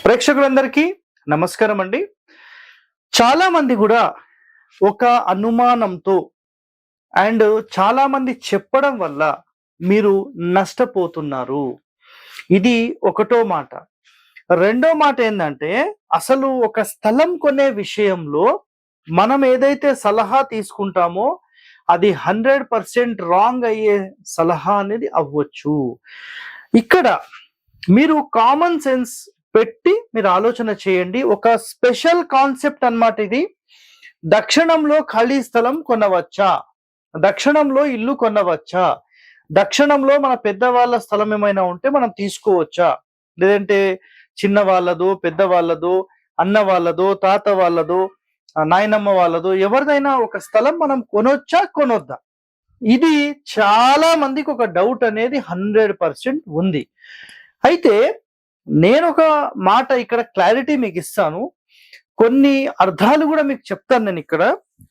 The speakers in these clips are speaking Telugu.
ప్రేక్షకులందరికీ నమస్కారం అండి. చాలా మంది కూడా ఒక అనుమానంతో అండ్ చాలా మంది చెప్పడం వల్ల మీరు నష్టపోతున్నారు. ఇది ఒకటో మాట. రెండో మాట ఏందంటే అసలు ఒక స్థలం కొనే విషయంలో మనం ఏదైతే సలహా తీసుకుంటామో అది 100% రాంగ్ అయ్యే సలహా అనేది అవ్వచ్చు. ఇక్కడ మీరు కామన్ సెన్స్ పెట్టి మీరు ఆలోచన చేయండి. ఒక స్పెషల్ కాన్సెప్ట్ అన్నమాట ఇది. దక్షిణంలో ఖాళీ స్థలం కొనవచ్చా? దక్షిణంలో ఇల్లు కొనవచ్చా? దక్షిణంలో మన పెద్దవాళ్ళ స్థలం ఏమైనా ఉంటే మనం తీసుకోవచ్చా? లేదంటే చిన్న వాళ్ళదో, పెద్ద వాళ్ళదో, అన్న వాళ్ళదో, తాత వాళ్ళదో, నాయనమ్మ వాళ్ళదో ఎవరిదైనా ఒక స్థలం మనం కొనొచ్చా? కొనొద్దా? ఇది చాలా మందికి ఒక డౌట్ అనేది 100% ఉంది. అయితే నేను ఒక మాట ఇక్కడ క్లారిటీ మీకు ఇస్తాను. కొన్ని అర్థాలు కూడా మీకు చెప్తాను నేను ఇక్కడ.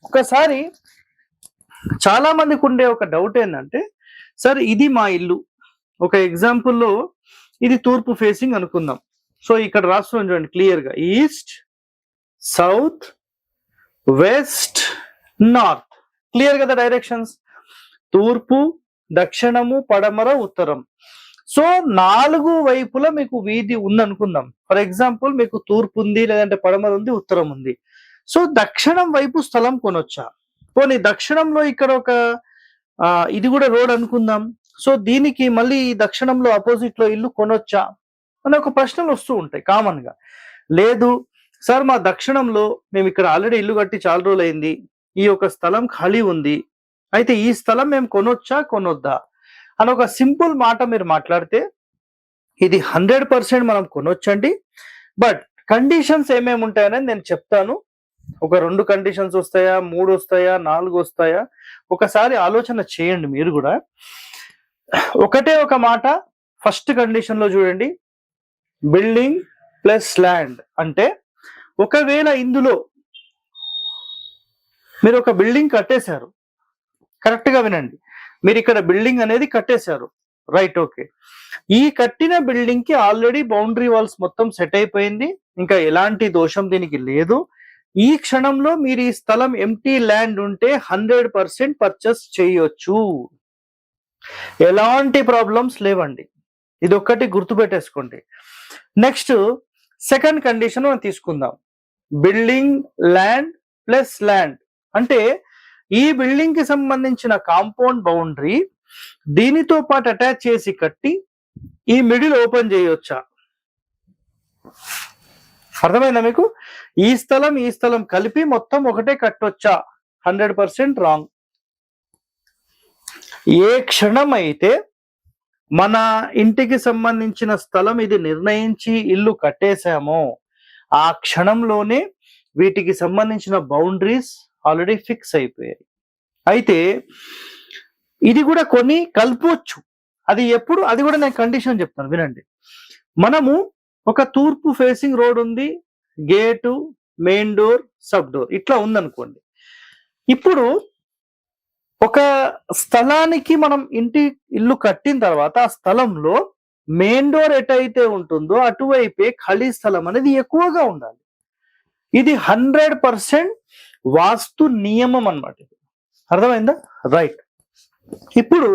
ఒకసారి చాలా మందికి ఉండే ఒక డౌట్ ఏంటంటే, సార్ ఇది మా ఇల్లు. ఒక ఎగ్జాంపుల్లో ఇది తూర్పు ఫేసింగ్ అనుకుందాం. సో ఇక్కడ రాస్తున్నాను చూడండి క్లియర్గా. East, south, west, north. Clear కదా డైరెక్షన్స్. తూర్పు, దక్షిణము, పడమర, ఉత్తరం. సో 4 వైపులా మీకు వీధి ఉంది అనుకుందాం. ఫర్ ఎగ్జాంపుల్ మీకు తూర్పు ఉంది, లేదంటే పడమర ఉంది, ఉత్తరం ఉంది. సో దక్షిణం వైపు స్థలం కొనొచ్చా? పోనీ దక్షిణంలో ఇక్కడ ఒక ఇది కూడా రోడ్ అనుకుందాం. సో దీనికి మళ్ళీ దక్షిణంలో అపోజిట్ లో ఇల్లు కొనొచ్చా అనే ఒక ప్రశ్నలు వస్తూ ఉంటాయి కామన్ గా. లేదు సార్, మా దక్షిణంలో మేము ఇక్కడ ఆల్రెడీ ఇల్లు కట్టి చాలా రోజులు అయింది, ఈ యొక్క స్థలం ఖాళీ ఉంది, అయితే ఈ స్థలం మేము కొనొచ్చా కొనొద్దా అని ఒక సింపుల్ మాట మీరు మాట్లాడితే ఇది 100% మనం కొనొచ్చండి. బట్ కండిషన్స్ ఏమేమి ఉంటాయనేది నేను చెప్తాను. ఒక 2 కండిషన్స్ వస్తాయా, 3 వస్తాయా, 4 వస్తాయా, ఒకసారి ఆలోచన చేయండి మీరు కూడా. ఒకటే ఒక మాట. ఫస్ట్ కండిషన్ లో చూడండి, బిల్డింగ్ ప్లస్ ల్యాండ్. అంటే ఒకవేళ ఇందులో మీరు ఒక బిల్డింగ్ కట్టేశారు, కరెక్ట్ గా వినండి, మీరు ఇక్కడ బిల్డింగ్ అనేది కట్టేశారు, రైట్, ఓకే. ఈ కట్టిన బిల్డింగ్ కి ఆల్రెడీ బౌండరీ వాల్స్ మొత్తం సెట్ అయిపోయింది, ఇంకా ఎలాంటి దోషం దీనికి లేదు. ఈ క్షణంలో మీరు ఈ స్థలం ఎంటీ ల్యాండ్ ఉంటే 100% పర్చేస్ చేయొచ్చు, ఎలాంటి ప్రాబ్లమ్స్ లేవండి. ఇది ఒక్కటి గుర్తుపెట్టేసుకోండి. నెక్స్ట్ సెకండ్ కండిషన్ మనం తీసుకుందాం. బిల్డింగ్, ల్యాండ్ ప్లస్ ల్యాండ్ అంటే ఈ బిల్డింగ్ కి సంబంధించిన కాంపౌండ్ బౌండరీ దీనితో పాటు అటాచ్ చేసి కట్టి ఈ మిడిల్ ఓపెన్ చేయొచ్చా? అర్థమైందా మీకు? ఈ స్థలం కలిపి మొత్తం ఒకటే కట్టొచ్చా? 100% రాంగ్. ఏ క్షణం అయితే మన ఇంటికి సంబంధించిన స్థలం ఇది నిర్ణయించి ఇల్లు కట్టేశామో ఆ క్షణంలోనే వీటికి సంబంధించిన బౌండరీస్ ఆల్రెడీ ఫిక్స్ అయిపోయాయి. అయితే ఇది కూడా కొన్ని కలపొచ్చు. అది ఎప్పుడు, అది కూడా నేను కండిషన్ చెప్తాను వినండి. మనము ఒక తూర్పు ఫేసింగ్ రోడ్ ఉంది, gate, main door, sub door ఇట్లా ఉందనుకోండి. ఇప్పుడు ఒక స్థలానికి మనం ఇల్లు కట్టిన తర్వాత ఆ స్థలంలో మెయిన్ డోర్ ఎటైతే ఉంటుందో అటువైపే ఖాళీ స్థలం అనేది ఎక్కువగా ఉండాలి. ఇది 100% వాస్తు నియమం అన్నమాట. అర్థమైందా? రైట్. ఇప్పుడు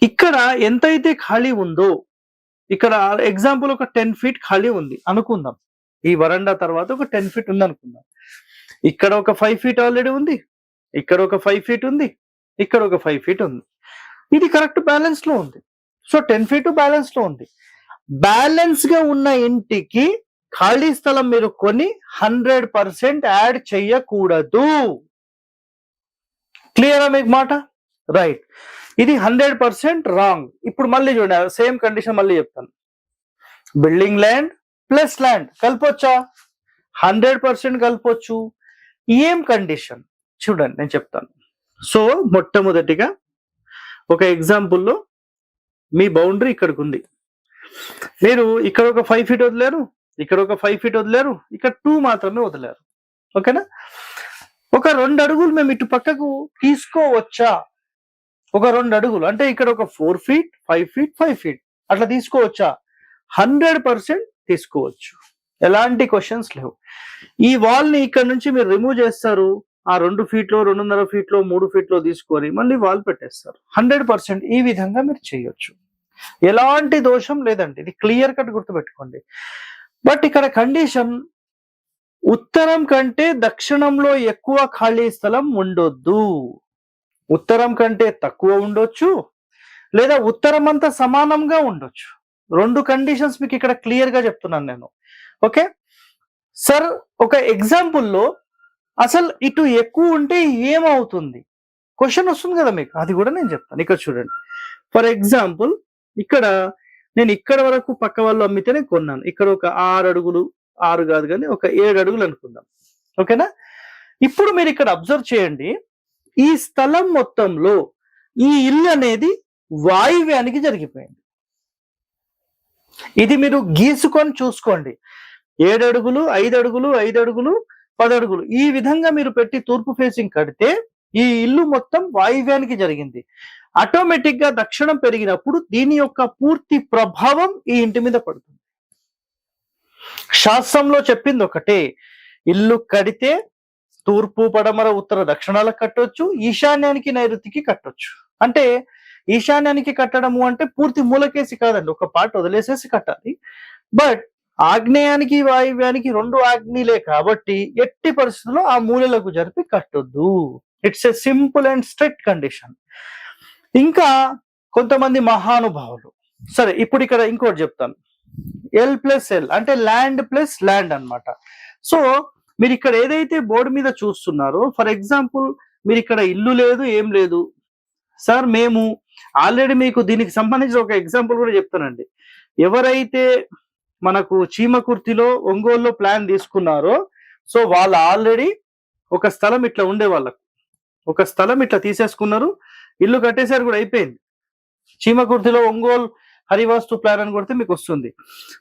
ఇక్కడ ఎంతైతే ఖాళీ ఉందో, ఇక్కడ ఎగ్జాంపుల్ ఒక 10 feet ఖాళీ ఉంది అనుకుందాం. ఈ వరండా తర్వాత ఒక 10 feet ఉంది అనుకుందాం. ఇక్కడ ఒక 5 feet ఆల్రెడీ ఉంది, ఇక్కడ ఒక 5 feet ఉంది, ఇక్కడ ఒక 5 feet ఉంది. ఇది కరెక్ట్ బ్యాలెన్స్ లో ఉంది. సో 10 feet బ్యాలెన్స్ లో ఉంది. బ్యాలెన్స్ గా ఉన్న ఇంటికి ఖాళీ స్థలం మీరు కొని 100% యాడ్ చెయ్యకూడదు. క్లియరా మీకు మాట? రైట్. ఇది 100% రాంగ్. ఇప్పుడు మళ్ళీ చూడండి, సేమ్ కండిషన్ మళ్ళీ చెప్తాను. బిల్డింగ్, ల్యాండ్ ప్లస్ ల్యాండ్ కలపొచ్చా? 100% కలపొచ్చు. ఏం కండిషన్ చూడండి, నేను చెప్తాను. సో మొట్టమొదటిగా ఒక ఎగ్జాంపుల్లో మీ బౌండరీ ఇక్కడికి ఉంది, మీరు ఇక్కడ ఒక 5 feet వదిలేరు, ఇక్కడ ఒక 5 feet వదిలేరు, ఇక్కడ 2 మాత్రమే వదిలేరు, ఓకేనా? ఒక 2 అడుగులు మేము ఇటు పక్కకు తీసుకోవచ్చా? ఒక 2 అడుగులు అంటే ఇక్కడ ఒక 4 feet, 5 feet, 5 feet అట్లా తీసుకోవచ్చా? 100% తీసుకోవచ్చు, ఎలాంటి క్వశ్చన్స్ లేవు. ఈ వాల్ ని ఇక్కడ నుంచి మీరు రిమూవ్ చేస్తారు, ఆ 2 ఫీట్లో 2.5 ఫీట్లో 3 ఫీట్లో తీసుకొని మళ్ళీ వాల్ పెట్టేస్తారు. 100% ఈ విధంగా మీరు చేయొచ్చు, ఎలాంటి దోషం లేదండి. ఇది క్లియర్ కట్ గుర్తుపెట్టుకోండి. బట్ ఇక్కడ కండిషన్, ఉత్తరం కంటే దక్షిణంలో ఎక్కువ ఖాళీ స్థలం ఉండొద్దు. ఉత్తరం కంటే తక్కువ ఉండొచ్చు, లేదా ఉత్తరం అంతా సమానంగా ఉండొచ్చు. 2 కండిషన్స్ మీకు ఇక్కడ క్లియర్ గా చెప్తున్నాను నేను. ఓకే సార్, ఒక ఎగ్జాంపుల్లో అసలు ఇటు ఎక్కువ ఉంటే ఏమవుతుంది క్వశ్చన్ వస్తుంది కదా మీకు, అది కూడా నేను చెప్తాను. ఇక్కడ చూడండి, ఫర్ ఎగ్జాంపుల్ ఇక్కడ నేను ఇక్కడ వరకు పక్క వాళ్ళు అమ్మితేనే కొన్నాను. ఇక్కడ ఒక 6 అడుగులు, 6 కాదు కానీ ఒక 7 అడుగులు అనుకుందాం. ఓకేనా? ఇప్పుడు మీరు ఇక్కడ అబ్జర్వ్ చేయండి, ఈ స్థలం మొత్తంలో ఈ ఇల్లు అనేది వాయువ్యానికి జరిగిపోయింది. ఇది మీరు గీసుకొని చూసుకోండి. 7 అడుగులు, 5 అడుగులు, 5 అడుగులు, 10 అడుగులు, ఈ విధంగా మీరు పెట్టి తూర్పు ఫేసింగ్ కడితే ఈ ఇల్లు మొత్తం వాయువ్యానికి జరిగింది. ఆటోమేటిక్ గా దక్షిణం పెరిగినప్పుడు దీని యొక్క పూర్తి ప్రభావం ఈ ఇంటి మీద పడుతుంది. శాస్త్రంలో చెప్పింది ఒకటే, ఇల్లు కడితే తూర్పు, పడమర, ఉత్తర, దక్షిణాలకు కట్టొచ్చు, ఈశాన్యానికి నైరుతికి కట్టొచ్చు. అంటే ఈశాన్యానికి కట్టడము అంటే పూర్తి మూలకేసి కాదండి, ఒక పార్ట్ వదిలేసేసి కట్టాలి. బట్ ఆగ్నేయానికి వాయువ్యానికి 2 ఆగ్నేయులే కాబట్టి ఎట్టి పరిస్థితుల్లో ఆ మూలలకు జరిపి కట్టొద్దు. It's a simple and strict condition. ఇంకా కొంతమంది మహానుభావులు, సరే ఇప్పుడు ఇక్కడ ఇంకోటి చెప్తాను, L+L అంటే ల్యాండ్ ప్లస్ ల్యాండ్ అన్నమాట. సో మీరు ఇక్కడ ఏదైతే బోర్డు మీద చూస్తున్నారో, ఫర్ ఎగ్జాంపుల్ మీరు ఇక్కడ ఇల్లు లేదు, ఏం లేదు సార్, మేము ఆల్రెడీ మీకు దీనికి సంబంధించిన ఒక ఎగ్జాంపుల్ కూడా చెప్తానండి. ఎవరైతే మనకు చీమకుర్తిలో, ఒంగోలులో ప్లాన్ తీసుకున్నారో, సో వాళ్ళు ఆల్రెడీ ఒక స్థలం ఇట్లా ఉండే వాళ్ళకు ఒక స్థలం ఇట్లా తీసేసుకున్నారు, ఇల్లు కట్టేసారు కూడా, అయిపోయింది. చీమకుర్తిలో ఒంగోలు హరివాస్తు ప్లాన్ అని కొడితే మీకు వస్తుంది.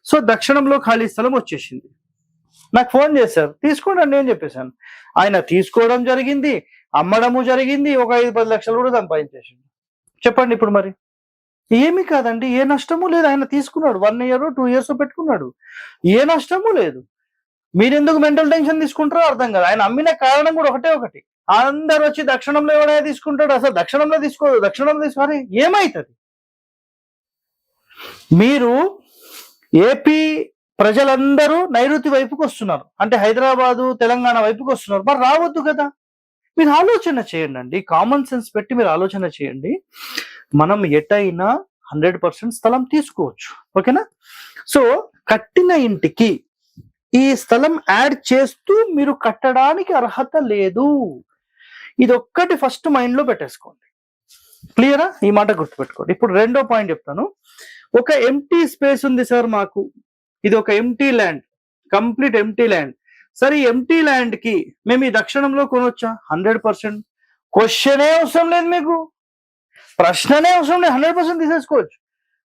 సో దక్షిణంలో ఖాళీ స్థలం వచ్చేసింది. నాకు ఫోన్ చేశారు, తీసుకోండి అని నేను చెప్పేశాను. ఆయన తీసుకోవడం జరిగింది, అమ్మడము జరిగింది, ఒక 5-10 లక్షలు కూడా సంపాదించేసింది. చెప్పండి ఇప్పుడు మరి ఏమి కాదండి, ఏ నష్టము లేదు. ఆయన తీసుకున్నాడు, 1 ఇయర్ 2 ఇయర్స్ పెట్టుకున్నాడు, ఏ నష్టము లేదు. మీరెందుకు మెంటల్ టెన్షన్ తీసుకుంటారో అర్థం కాదు. ఆయన అమ్మిన కారణం కూడా ఒకటి, అందరు వచ్చి దక్షిణంలో ఎవరైనా తీసుకుంటాడు, అసలు దక్షిణంలో తీసుకోదు, దక్షిణంలో తీసుకోవాలి, ఏమైతుంది? మీరు ఏపీ ప్రజలందరూ నైరుతి వైపుకి వస్తున్నారు, అంటే హైదరాబాదు, తెలంగాణ వైపుకి వస్తున్నారు, మరి రావద్దు కదా. మీరు ఆలోచన చేయండి అండి, కామన్ సెన్స్ పెట్టి మీరు ఆలోచన చేయండి. మనం ఎటైనా 100% స్థలం తీసుకోవచ్చు. ఓకేనా? సో కట్టిన ఇంటికి ఈ స్థలం యాడ్ చేస్తూ మీరు కట్టడానికి అర్హత లేదు. ఇది ఒక్కటి ఫస్ట్ మైండ్ లో పెట్టేసుకోండి. క్లియరా? ఈ మాట గుర్తుపెట్టుకోండి. ఇప్పుడు రెండో పాయింట్ చెప్తాను. ఒక ఎంటీ స్పేస్ ఉంది సార్ మాకు, ఇది ఒక empty land, complete empty land. సరే, ఈ ఎంటీ ల్యాండ్ కి మేము ఈ దక్షిణంలో కొనొచ్చా? 100%. క్వశ్చనే అవసరం లేదు, మీకు ప్రశ్ననే అవసరం లేదు, 100% తీసేసుకోవచ్చు.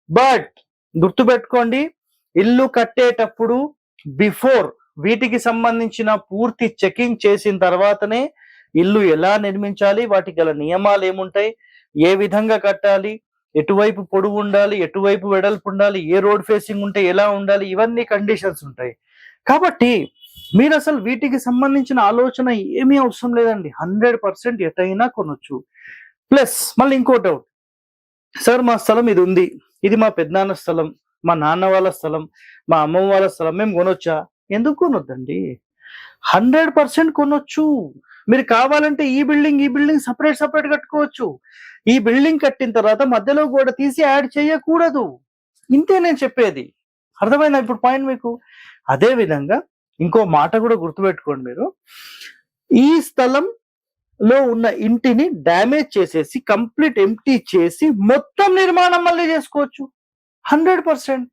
బట్ గుర్తుపెట్టుకోండి, ఇల్లు కట్టేటప్పుడు బిఫోర్ వీటికి సంబంధించిన పూర్తి చెకింగ్ చేసిన తర్వాతనే ఇల్లు ఎలా నిర్మించాలి, వాటికి గల నియమాలు ఏముంటాయి, ఏ విధంగా కట్టాలి, ఎటువైపు పొడవు ఉండాలి, ఎటువైపు వెడల్పు ఉండాలి, ఏ రోడ్ ఫేసింగ్ ఉంటే ఎలా ఉండాలి, ఇవన్నీ కండిషన్స్ ఉంటాయి. కాబట్టి మీరు అసలు వీటికి సంబంధించిన ఆలోచన ఏమీ అవసరం లేదండి, 100% ఎటైనా కొనొచ్చు. ప్లస్ మళ్ళీ ఇంకో డౌట్, సార్ మా స్థలం ఇది ఉంది, ఇది మా పెద్దనాన్న స్థలం, మా నాన్న వాళ్ళ స్థలం, మా అమ్మమ్మ వాళ్ళ స్థలం, మేము కొనొచ్చా? ఎందుకు కొనొద్దండి, 100% కొనొచ్చు. మీరు కావాలంటే ఈ బిల్డింగ్ సపరేట్ కట్టుకోవచ్చు. ఈ బిల్డింగ్ కట్టిన తర్వాత మధ్యలో గోడ తీసి యాడ్ చేయకూడదు. ఇంతే నేను చెప్పేది, అర్థమైందా ఇప్పుడు పాయింట్ మీకు? అదే విధంగా ఇంకో మాట కూడా గుర్తుపెట్టుకోండి మీరు, ఈ స్థలంలో ఉన్న ఇంటిని డ్యామేజ్ చేసేసి కంప్లీట్ ఎంప్టీ చేసి మొత్తం నిర్మాణం మళ్ళీ చేసుకోవచ్చు 100%.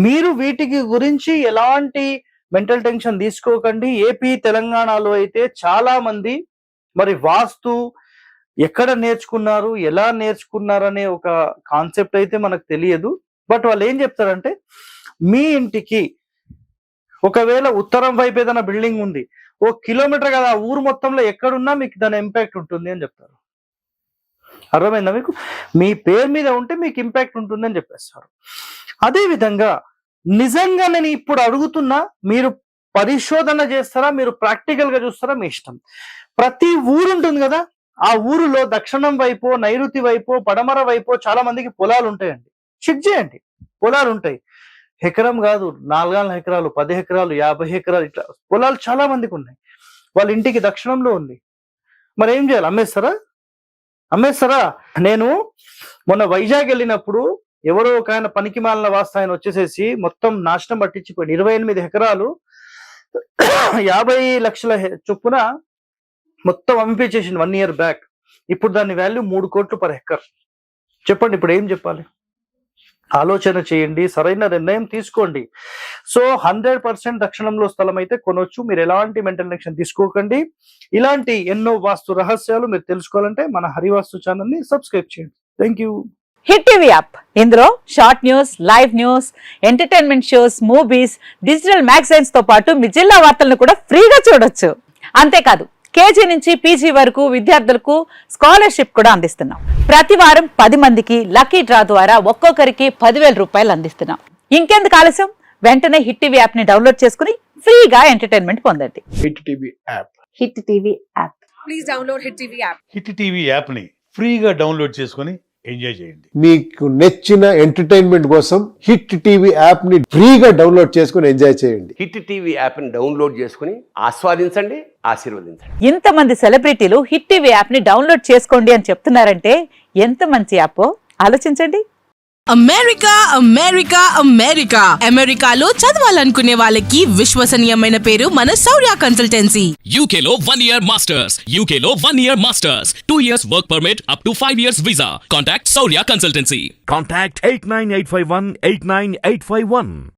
మీరు వీటికి గురించి ఎలాంటి మెంటల్ టెన్షన్ తీసుకోకండి. ఏపీ తెలంగాణలో అయితే చాలా మంది మరి వాస్తు ఎక్కడ నేర్చుకున్నారు, ఎలా నేర్చుకున్నారు అనే ఒక కాన్సెప్ట్ అయితే మనకు తెలియదు. బట్ వాళ్ళు ఏం చెప్తారంటే, మీ ఇంటికి ఒకవేళ ఉత్తరం వైపు ఏదైనా బిల్డింగ్ ఉంది, 1 కిలోమీటర్ కదా, ఊరు మొత్తంలో ఎక్కడున్నా మీకు దాని ఇంపాక్ట్ ఉంటుంది అని చెప్తారు. అర్థమైందా మీకు? మీ పేరు మీద ఉంటే మీకు ఇంపాక్ట్ ఉంటుంది అని చెప్పేస్తారు. అదే విధంగా నిజంగా నేను ఇప్పుడు అడుగుతున్నా, మీరు పరిశోధన చేస్తారా, మీరు ప్రాక్టికల్ గా చూస్తారా, మీ ఇష్టం. ప్రతి ఊరు ఉంటుంది కదా, ఆ ఊరిలో దక్షిణం వైపు, నైరుతి వైపు, పడమర వైపు చాలా మందికి పొలాలు ఉంటాయండి. చెక్ చేయండి, పొలాలు ఉంటాయి. ఎకరం కాదు, 4 ఎకరాలు, 10 ఎకరాలు, 50 ఎకరాలు, ఇట్లా పొలాలు చాలా మందికి ఉన్నాయి. వాళ్ళ ఇంటికి దక్షిణంలో ఉంది. మరి ఏం చేయాలి? అమ్మేస్తారా? నేను మొన్న వైజాగ్ వెళ్ళినప్పుడు ఎవరో ఒక ఆయన పనికి మాలిన వాస్త ఆయన వచ్చేసేసి మొత్తం నాశనం పట్టించిపోయింది. 28 ఎకరాలు 50 లక్షల చొప్పున మొత్తం అమ్మిపించేసింది 1 year బ్యాక్. ఇప్పుడు దాని వాల్యూ 3 కోట్లు పర్ ఎకర్. చెప్పండి, ఇప్పుడు ఏం చెప్పాలి? ఆలోచన చేయండి, సరైన నిర్ణయం తీసుకోండి. సో 100% దక్షిణంలో స్థలం అయితే కొనొచ్చు. మీరు ఎలాంటి మెంటల్ టెన్షన్ తీసుకోకండి. ఇలాంటి ఎన్నో వాస్తు రహస్యాలు మీరు తెలుసుకోవాలంటే మన హరివాస్తు ఛానల్ ని సబ్స్క్రైబ్ చేయండి. Thank you. Hit TV app, ఇందులో short news, live news, entertainment shows, movies, digital magazines తో పాటు మీ జిల్లా వార్తలను కూడా ఫ్రీగా చూడొచ్చు. అంతేకాదు, కేజీ నుంచి పీజీ వరకు విద్యార్థులకు స్కాలర్షిప్ కూడా అందిస్తున్నాం. ప్రతి వారం 10 మందికి లక్కీ డ్రా ద్వారా ఒక్కొక్కరికి 10,000 రూపాయలు అందిస్తున్నాం. ఇంకెందుకు ఆలస్యం, వెంటనే హిట్ టీవీ యాప్ ని డౌన్లోడ్ చేసుకుని ఫ్రీగా ఎంటర్టైన్మెంట్ పొందండి. Hit TV app. Hit TV app. Please download hit TV app. Hit TV యాప్ని ఫ్రీగా డౌన్లోడ్ చేసుకొని ఎంజాయ్ చేయండి. మీకు నచ్చిన ఎంటర్టైన్మెంట్ కోసం హిట్ టీవీ యాప్ ని ఫ్రీగా డౌన్లోడ్ చేసుకుని ఎంజాయ్ చేయండి. హిట్ టీవీ యాప్ని డౌన్లోడ్ చేసుకుని ఆస్వాదించండి, ఆశీర్వదించండి. ఇంతమంది సెలబ్రిటీలు హిట్ టీవీ యాప్ ని డౌన్లోడ్ చేసుకోండి అని చెప్తున్నారంటే ఎంత మంచి యాప్ ఆలోచించండి. అమెరికాలో చదవాలనుకునే వాళ్ళకి విశ్వసనీయమైన పేరు మన శౌర్య కన్సల్టెన్సీ. UK లో 1 year masters, UK లో 1 year masters, 2 years work permit up to 5 years visa. Contact Saurya Consultancy. Contact 89851 89851.